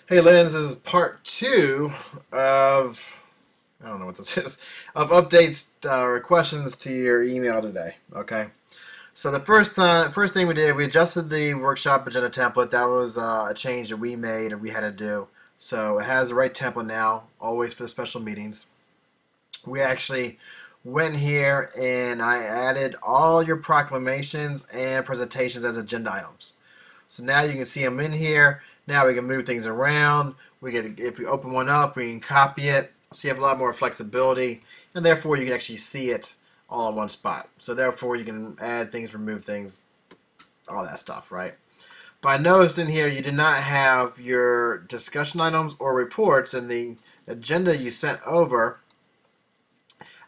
Hey Lynn, this is part two of, I don't know what this is, of updates or questions to your email today. Okay. So the first thing we did, we adjusted the workshop agenda template. That was a change that we made and we had to do. So it has the right template now, always for the special meetings. We actually went here and I added all your proclamations and presentations as agenda items. So now you can see them in here. Now we can move things around. If we open one up, we can copy it. So you have a lot more flexibility, and therefore you can actually see it all in one spot. So therefore you can add things, remove things, all that stuff, right? But I noticed in here you did not have your discussion items or reports, and the agenda you sent over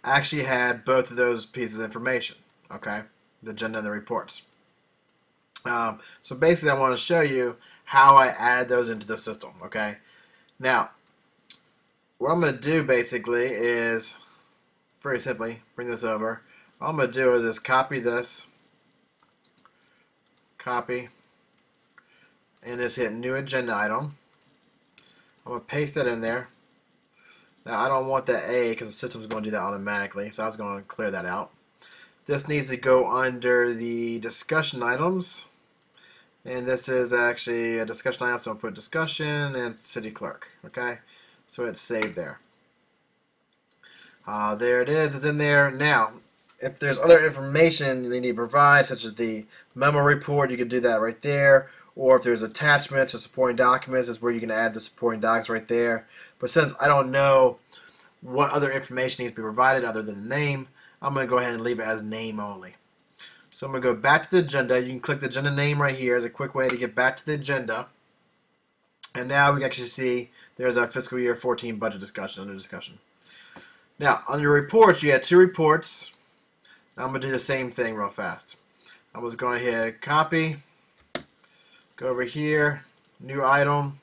actually had both of those pieces of information, okay? The agenda and the reports. So basically I want to show you how I added those into the system, okay? Now, what I'm going to do basically is, very simply, bring this over. All I'm going to do is just copy this, copy, and just hit new agenda item. I'm going to paste that in there. Now I don't want that A because the system's going to do that automatically, so I was going to clear that out. This needs to go under the discussion items. And this is actually a discussion item, so I'll put discussion and city clerk. Okay, so it's saved there. There it is. It's in there. Now, if there's other information you need to provide, such as the memo report, you can do that right there. Or if there's attachments or supporting documents, is where you can add the supporting docs right there. But since I don't know what other information needs to be provided other than the name, I'm going to go ahead and leave it as name only. So I'm going to go back to the agenda. You can click the agenda name right here as a quick way to get back to the agenda. And now we can actually see there's our fiscal year 14 budget discussion under discussion. Now, on your reports, you had two reports. Now I'm going to do the same thing real fast. I'm just going to hit copy, go over here, new item,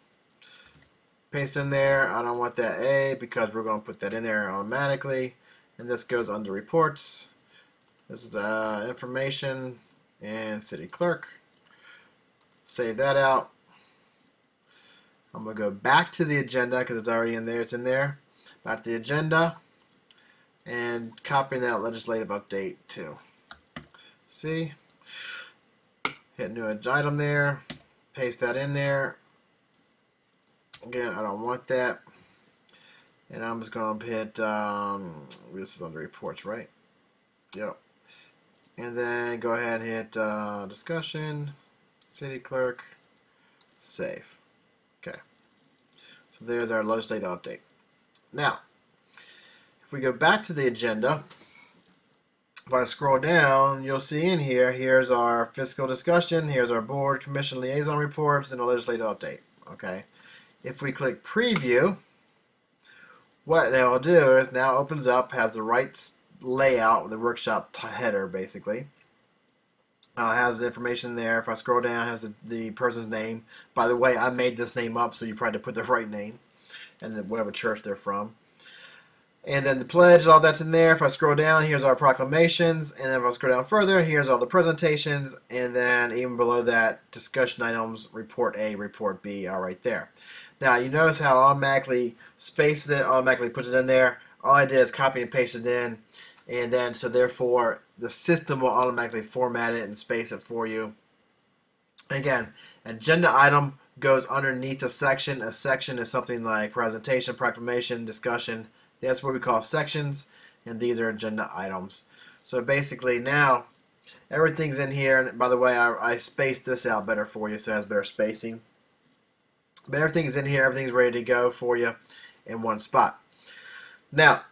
paste in there. I don't want that A because we're going to put that in there automatically. And this goes under reports. This is information and city clerk. Save that out. I'm going to go back to the agenda because it's already in there. It's in there. Back to the agenda and copying that legislative update too. See? Hit new item there. Paste that in there. Again, I don't want that. And I'm just going to hit, this is under reports, right? Yep. And then go ahead and hit discussion, city clerk, save. Okay. So there's our legislative update. Now, if we go back to the agenda, if I scroll down, you'll see in here, here's our fiscal discussion, here's our board commission liaison reports, and the legislative update. Okay. If we click preview, what that will do is now opens up, has the right layout with the workshop header basically. Has the information there. If I scroll down, it has the person's name. By the way, I made this name up, so you probably put the right name and then whatever church they're from. And then the pledge, all that's in there. If I scroll down, here's our proclamations, and then if I scroll down further, here's all the presentations, and then even below that, discussion items, report A, report B are right there. Now you notice how it automatically spaces it, automatically puts it in there. All I did is copy and paste it in, and then so therefore the system will automatically format it and space it for you. Again, agenda item goes underneath a section. A section is something like presentation, proclamation, discussion. That's what we call sections, and these are agenda items. So basically now everything's in here, and by the way, I spaced this out better for you so it has better spacing. But everything's in here, everything's ready to go for you in one spot. Now,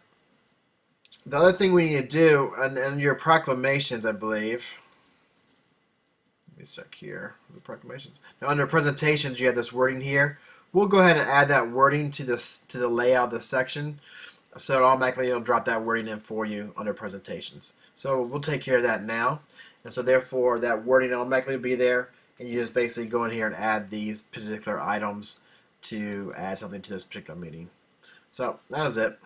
the other thing we need to do, and your proclamations, I believe. Let me check here. The proclamations. Now, under presentations, you have this wording here. We'll go ahead and add that wording to the layout of the section. So automatically it'll drop that wording in for you under presentations. So we'll take care of that now. And so therefore that wording automatically will be there. And you just basically go in here and add these particular items to add something to this particular meeting. So that is it.